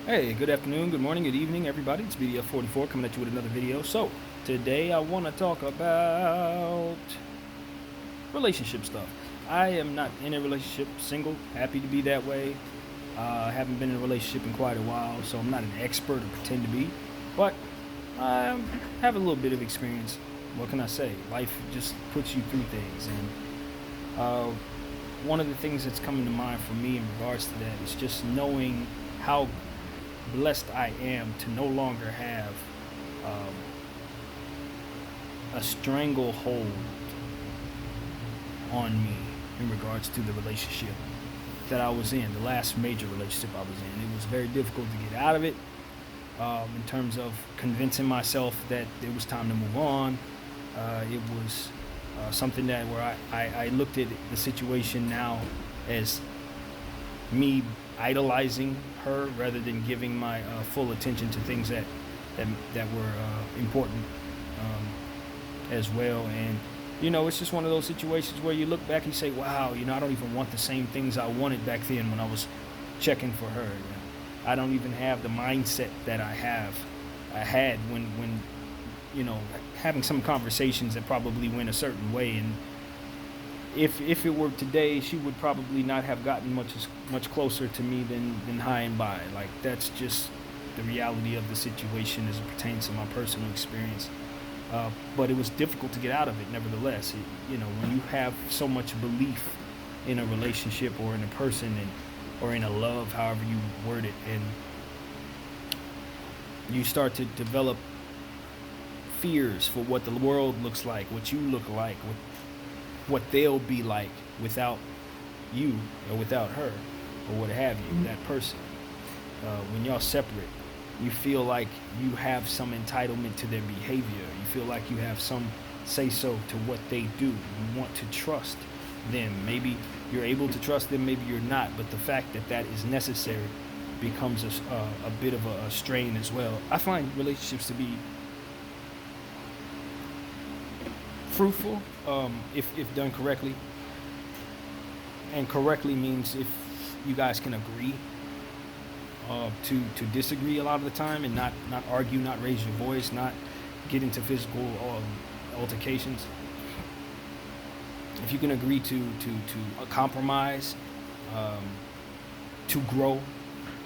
Hey, good afternoon, good morning, good evening, everybody. It's BDF44 coming at you with another video. So, today I want to talk about relationship stuff. I am not in a relationship, single, happy to be that way. I haven't been in a relationship in quite a while, so I'm not an expert or pretend to be. But I have a little bit of experience. What can I say? Life just puts you through things. And uh, one of the things that's coming to mind for me in regards to that is just knowing how blessed I am to no longer have um, a stranglehold on me in regards to the relationship that I was in, the last major relationship I was in. It was very difficult to get out of it in terms of convincing myself that it was time to move on. It was something that where I looked at the situation now as me idolizing her rather than giving my full attention to things that were important as well. And it's just one of those situations where you look back and you say, "Wow, I don't even want the same things I wanted back then when I was checking for her. I don't even have the mindset that I had when having some conversations that probably went a certain way, and if it were today, she would probably not have gotten much closer to me than high and by. Like, that's just the reality of the situation as it pertains to my personal experience. But it was difficult to get out of it. Nevertheless, when you have so much belief in a relationship or in a person or in a love, however you word it, and you start to develop fears for what the world looks like, what you look like, what they'll be like without you or without her or what have you, that person. When y'all separate, you feel like you have some entitlement to their behavior. You feel like you have some say so to what they do. You want to trust them. Maybe you're able to trust them, maybe you're not, but the fact that that is necessary becomes a bit of a strain as well. I find relationships to be fruitful if done correctly, and correctly means if you guys can agree to disagree a lot of the time, and not argue, not raise your voice, not get into physical altercations. If you can agree to a compromise, to grow,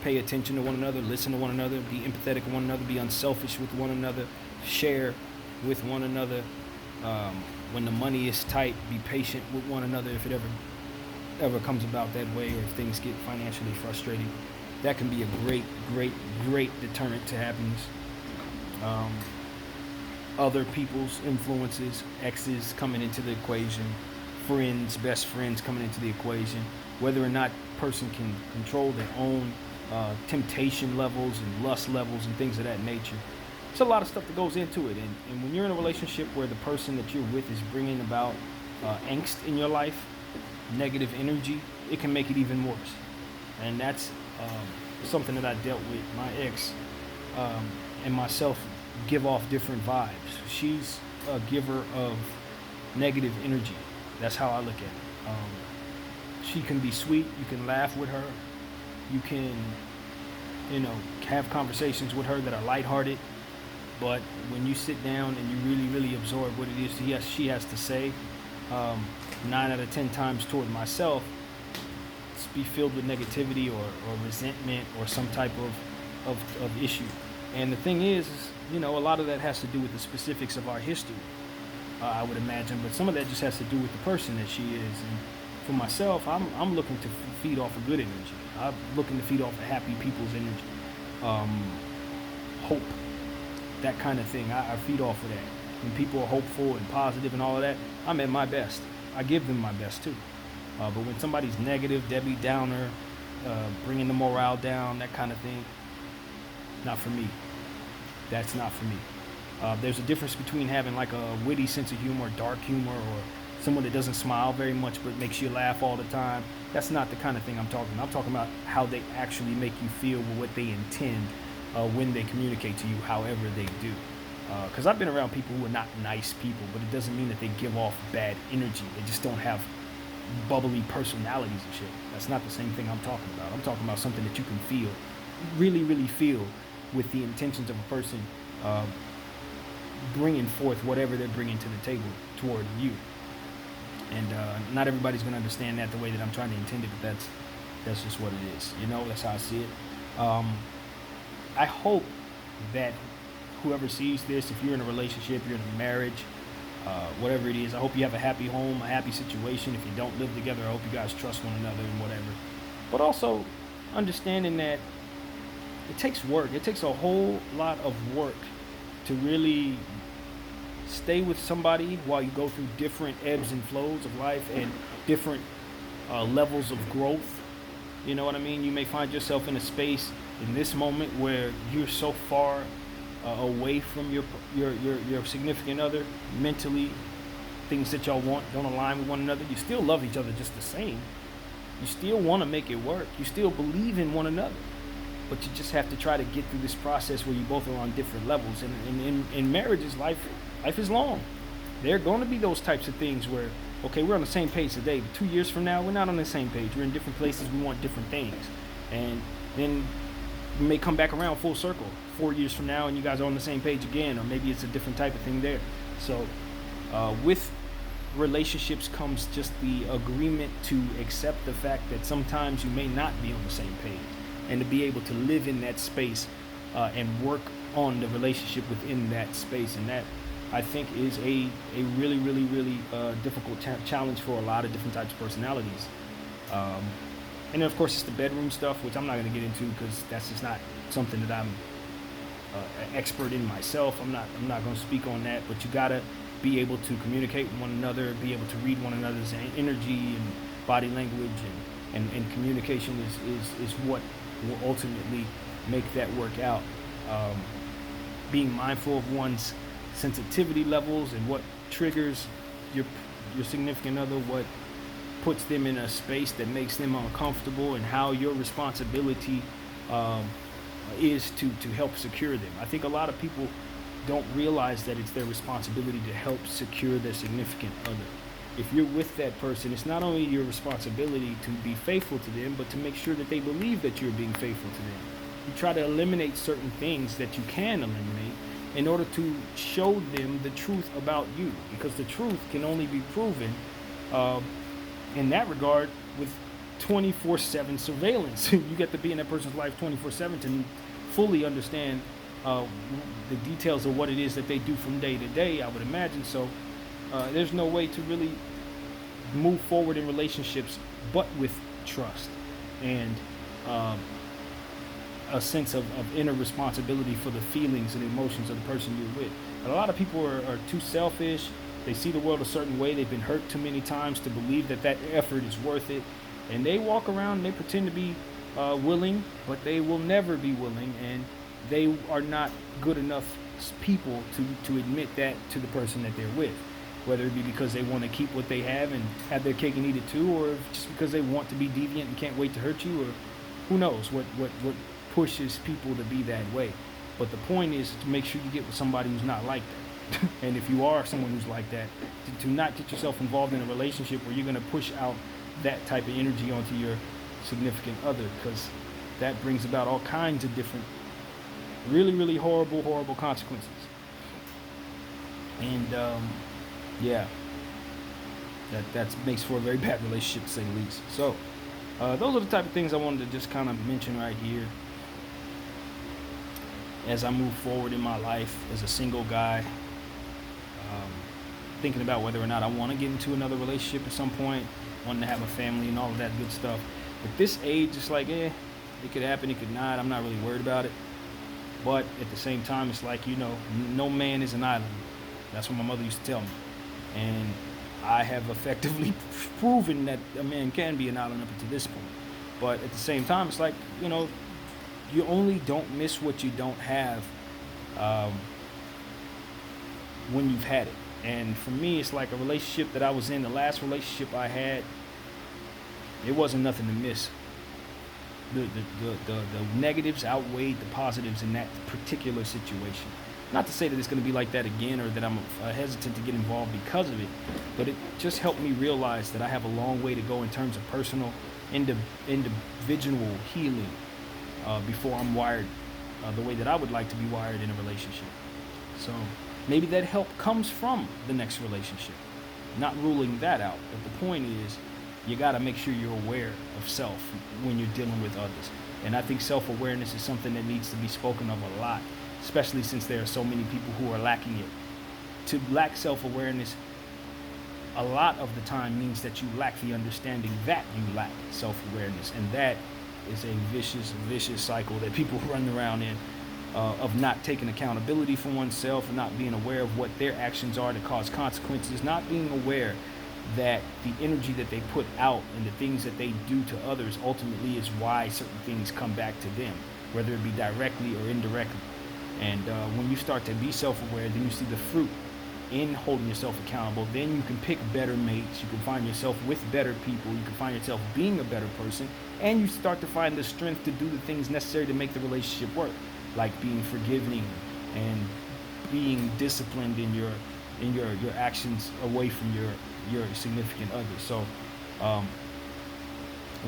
pay attention to one another, listen to one another, be empathetic to one another, be unselfish with one another, share with one another. When the money is tight, be patient with one another if it ever comes about that way, or if things get financially frustrating. That can be a great deterrent to happiness. Other people's influences, exes coming into the equation, friends, best friends coming into the equation, whether or not person can control their own temptation levels and lust levels and things of that nature. It's a lot of stuff that goes into it, and when you're in a relationship where the person that you're with is bringing about angst in your life, negative energy, it can make it even worse. And that's something that I dealt with. My ex and myself give off different vibes. She's a giver of negative energy. That's how I look at it. She can be sweet. You can laugh with her. You can, have conversations with her that are lighthearted. But when you sit down and you really absorb what it is she has to say, 9 out of 10 times toward myself, it's be filled with negativity or resentment or some type of issue. And the thing is, a lot of that has to do with the specifics of our history, I would imagine. But some of that just has to do with the person that she is. And for myself, I'm looking to feed off of good energy. I'm looking to feed off of happy people's energy, hope. That kind of thing. I feed off of that. When people are hopeful and positive and all of that, I'm at my best. I give them my best too. But when somebody's negative, Debbie Downer, bringing the morale down, that kind of thing, not for me. That's not for me. There's a difference between having like a witty sense of humor, dark humor, or someone that doesn't smile very much but makes you laugh all the time. That's not the kind of thing I'm talking about. I'm talking about how they actually make you feel with what they intend when they communicate to you however they do. Because I've been around people who are not nice people, but it doesn't mean that they give off bad energy. They just don't have bubbly personalities and shit. That's not the same thing I'm talking about. I'm talking about something that you can feel really, really feel with the intentions of a person uh, bringing forth whatever they're bringing to the table toward you. And not everybody's going to understand that the way that I'm trying to intend it, but that's just what it is. That's how I see it. I hope that whoever sees this, if you're in a relationship, you're in a marriage, whatever it is, I hope you have a happy home, a happy situation. If you don't live together, I hope you guys trust one another and whatever. But also understanding that it takes work. It takes a whole lot of work to really stay with somebody while you go through different ebbs and flows of life and different levels of growth. You know what I mean? You may find yourself in a space in this moment where you're so far away from your significant other mentally. Things that y'all want don't align with one another. You still love each other just the same. You still want to make it work. You still believe in one another. But you just have to try to get through this process where you both are on different levels. And in marriages, life is long. There are going to be those types of things where, okay, we're on the same page today, but 2 years from now, we're not on the same page. We're in different places. We want different things. And then we may come back around full circle 4 years from now and you guys are on the same page again, or maybe it's a different type of thing there. So with relationships comes just the agreement to accept the fact that sometimes you may not be on the same page, and to be able to live in that space and work on the relationship within that space. And that, I think, is a really, really, really difficult challenge for a lot of different types of personalities. And then, of course, it's the bedroom stuff, which I'm not going to get into because that's just not something that I'm an expert in myself. I'm not going to speak on that, but you got to be able to communicate with one another, be able to read one another's energy and body language, and communication is what will ultimately make that work out. Being mindful of one's sensitivity levels and what triggers your significant other, what puts them in a space that makes them uncomfortable, and how your responsibility is to help secure them. I think a lot of people don't realize that it's their responsibility to help secure their significant other. If you're with that person, it's not only your responsibility to be faithful to them, but to make sure that they believe that you're being faithful to them. You try to eliminate certain things that you can eliminate in order to show them the truth about you, because the truth can only be proven in that regard with 24/7 surveillance. You get to be in that person's life 24/7 to fully understand the details of what it is that they do from day to day, I would imagine. So there's no way to really move forward in relationships but with trust and a sense of inner responsibility for the feelings and emotions of the person you're with. And a lot of people are too selfish. They see the world a certain way. They've been hurt too many times to believe that effort is worth it. And they walk around and they pretend to be willing, but they will never be willing. And they are not good enough people to admit that to the person that they're with. Whether it be because they want to keep what they have and have their cake and eat it too, or just because they want to be deviant and can't wait to hurt you, or who knows what pushes people to be that way. But the point is to make sure you get with somebody who's not like that. And if you are someone who's like that, to not get yourself involved in a relationship where you're going to push out that type of energy onto your significant other, because that brings about all kinds of different really, really horrible consequences. And yeah, that makes for a very bad relationship, to say the least. So those are the type of things I wanted to just kind of mention right here as I move forward in my life as a single guy, thinking about whether or not I want to get into another relationship at some point, wanting to have a family and all of that good stuff. At this age, it's like, it could happen, it could not. I'm not really worried about it. But at the same time, it's like, no man is an island. That's what my mother used to tell me. And I have effectively proven that a man can be an island up until this point. But at the same time, it's like, you only don't miss what you don't have when you've had it. And for me, it's like a relationship that I was in, the last relationship I had, it wasn't nothing to miss. The negatives outweighed the positives in that particular situation. Not to say that it's going to be like that again, or that I'm hesitant to get involved because of it, but it just helped me realize that I have a long way to go in terms of personal, individual healing. before I'm wired the way that I would like to be wired in a relationship. So maybe that help comes from the next relationship. Not ruling that out, but the point is, you got to make sure you're aware of self when you're dealing with others. And I think self-awareness is something that needs to be spoken of a lot, especially since there are so many people who are lacking it. To lack self-awareness a lot of the time means that you lack the understanding that you lack self-awareness, and that is a vicious cycle that people run around in, of not taking accountability for oneself and not being aware of what their actions are that cause consequences, not being aware that the energy that they put out and the things that they do to others ultimately is why certain things come back to them, whether it be directly or indirectly. And when you start to be self-aware, then you see the fruit in holding yourself accountable. Then you can pick better mates, you can find yourself with better people, you can find yourself being a better person, and you start to find the strength to do the things necessary to make the relationship work, like being forgiving and being disciplined in your actions away from your significant other. So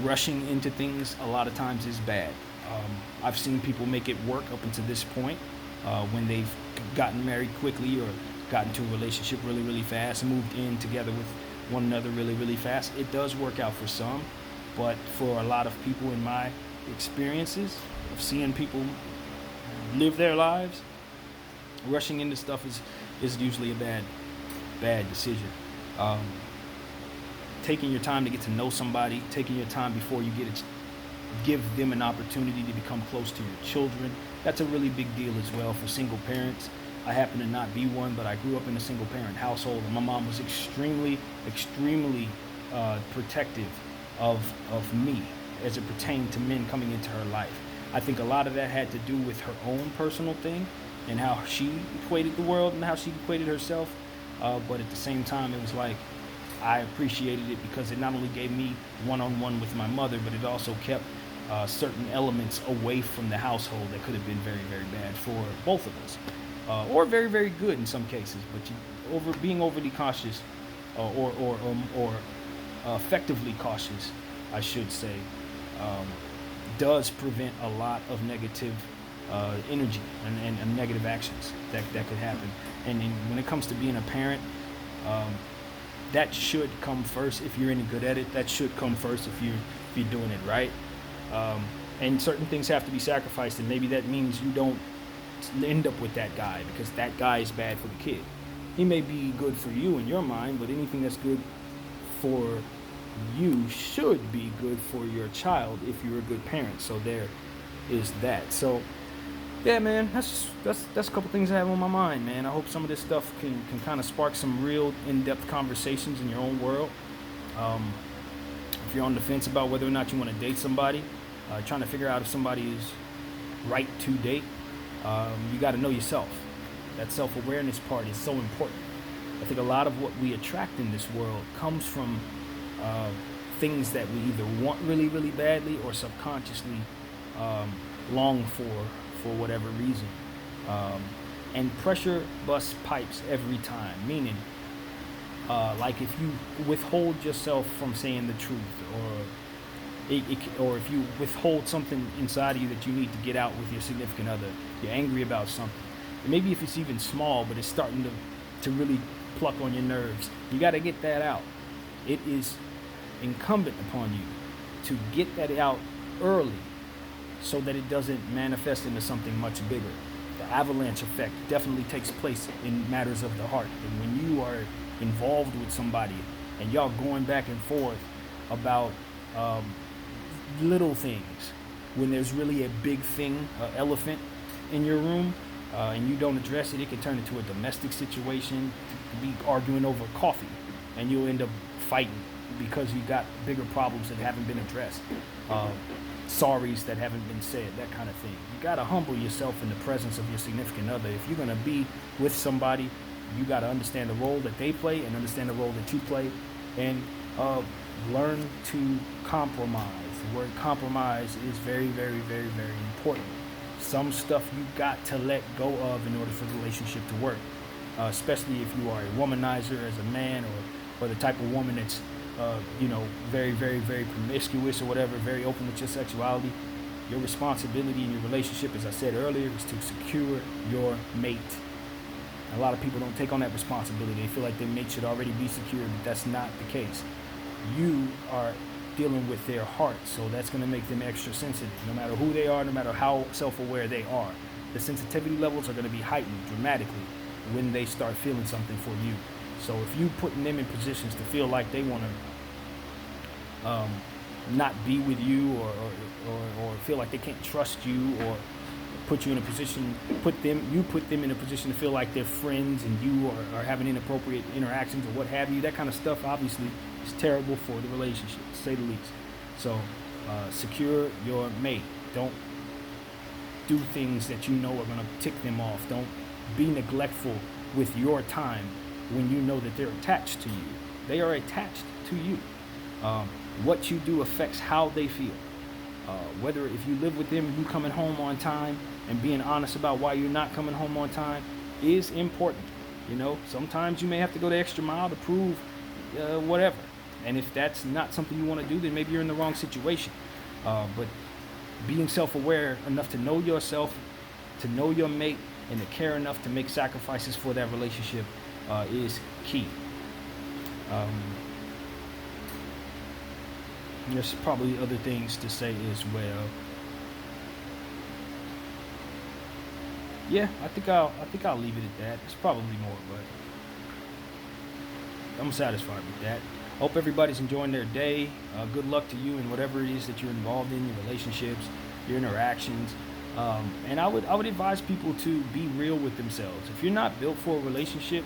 rushing into things a lot of times is bad. I've seen people make it work up until this point, when they've gotten married quickly or got into a relationship really fast and moved in together with one another really fast. It does work out for some, but for a lot of people, in my experiences of seeing people live their lives, rushing into stuff is usually a bad decision. Taking your time to get to know somebody, taking your time before you give them an opportunity to become close to your children, that's a really big deal as well for single parents. I happen to not be one, but I grew up in a single parent household, and my mom was extremely protective of me as it pertained to men coming into her life. I think a lot of that had to do with her own personal thing and how she equated the world and how she equated herself. But at the same time, it was like I appreciated it because it not only gave me one-on-one with my mother, but it also kept certain elements away from the household that could have been very bad for both of us. Or very good in some cases, but being overly cautious, or effectively cautious, I should say, does prevent a lot of negative energy and negative actions that could happen. And when it comes to being a parent, that should come first if you're any good at it. That should come first if you're doing it right. And certain things have to be sacrificed, and maybe that means you don't end up with that guy because that guy is bad for the kid. He may be good for you in your mind, but anything that's good for you should be good for your child if you're a good parent. So there is that. So yeah, man, that's a couple things I have on my mind, man. I hope some of this stuff can kind of spark some real in-depth conversations in your own world. If you're on the fence about whether or not you want to date somebody, trying to figure out if somebody is right to date, you got to know yourself. That self-awareness part is so important. I think a lot of what we attract in this world comes from things that we either want really badly or subconsciously long for whatever reason. And pressure busts pipes every time, meaning like if you withhold yourself from saying the truth, or if you withhold something inside of you that you need to get out with your significant other, you're angry about something, and maybe if it's even small but it's starting to really pluck on your nerves, you got to get that out. It is incumbent upon you to get that out early so that it doesn't manifest into something much bigger. The avalanche effect definitely takes place in matters of the heart, and when you are involved with somebody and y'all going back and forth about little things, when there's really a big thing, an elephant in your room, and you don't address it, it can turn into a domestic situation, to be arguing over coffee, and you'll end up fighting because you got bigger problems that haven't been addressed, sorries that haven't been said, that kind of thing. You got to humble yourself in the presence of your significant other. If you're going to be with somebody, you got to understand the role that they play and understand the role that you play, and learn to compromise. The word compromise is very important. Some stuff you got to let go of in order for the relationship to work, especially if you are a womanizer as a man, or the type of woman that's very promiscuous or whatever, very open with your sexuality. Your responsibility in your relationship, as I said earlier, is to secure your mate. A lot of people don't take on that responsibility. They feel like their mate should already be secured, but that's not the case. You are dealing with their heart, so that's going to make them extra sensitive. No matter who they are, no matter how self-aware they are, the sensitivity levels are going to be heightened dramatically when they start feeling something for you. So if you putting them in positions to feel like they want to not be with you, or feel like they can't trust you, or put you in a position, put them in a position to feel like they're friends and you are having inappropriate interactions or what have you, that kind of stuff obviously is terrible for the relationship, to say the least. So secure your mate. Don't do things that you know are going to tick them off. Don't be neglectful with your time when you know that they're attached to you. They are attached to you. What you do affects how they feel. Whether if you live with them, you coming home on time and being honest about why you're not coming home on time is important. You know, sometimes you may have to go the extra mile to prove whatever. And if that's not something you want to do, then maybe you're in the wrong situation. But being self-aware enough to know yourself, to know your mate, and to care enough to make sacrifices for that relationship is key. There's probably other things to say as well. Yeah, I think I'll leave it at that. It's probably more, but I'm satisfied with that. Hope everybody's enjoying their day. Good luck to you in whatever it is that you're involved in, your relationships, your interactions. And I would advise people to be real with themselves. If you're not built for a relationship,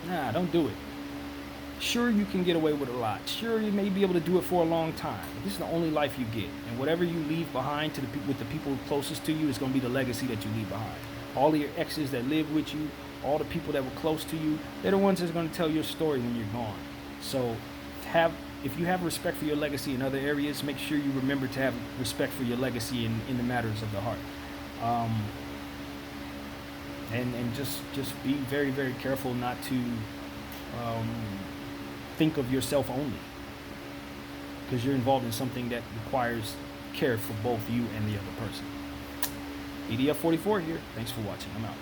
don't do it. Sure, you can get away with a lot. Sure, you may be able to do it for a long time. But this is the only life you get. And whatever you leave behind with the people closest to you is going to be the legacy that you leave behind. All of your exes that live with you, all the people that were close to you, they're the ones that's going to tell your story when you're gone. So if you have respect for your legacy in other areas, make sure you remember to have respect for your legacy in the matters of the heart. And just be very, very careful not to think of yourself only, because you're involved in something that requires care for both you and the other person. EDF44 here. Thanks for watching. I'm out.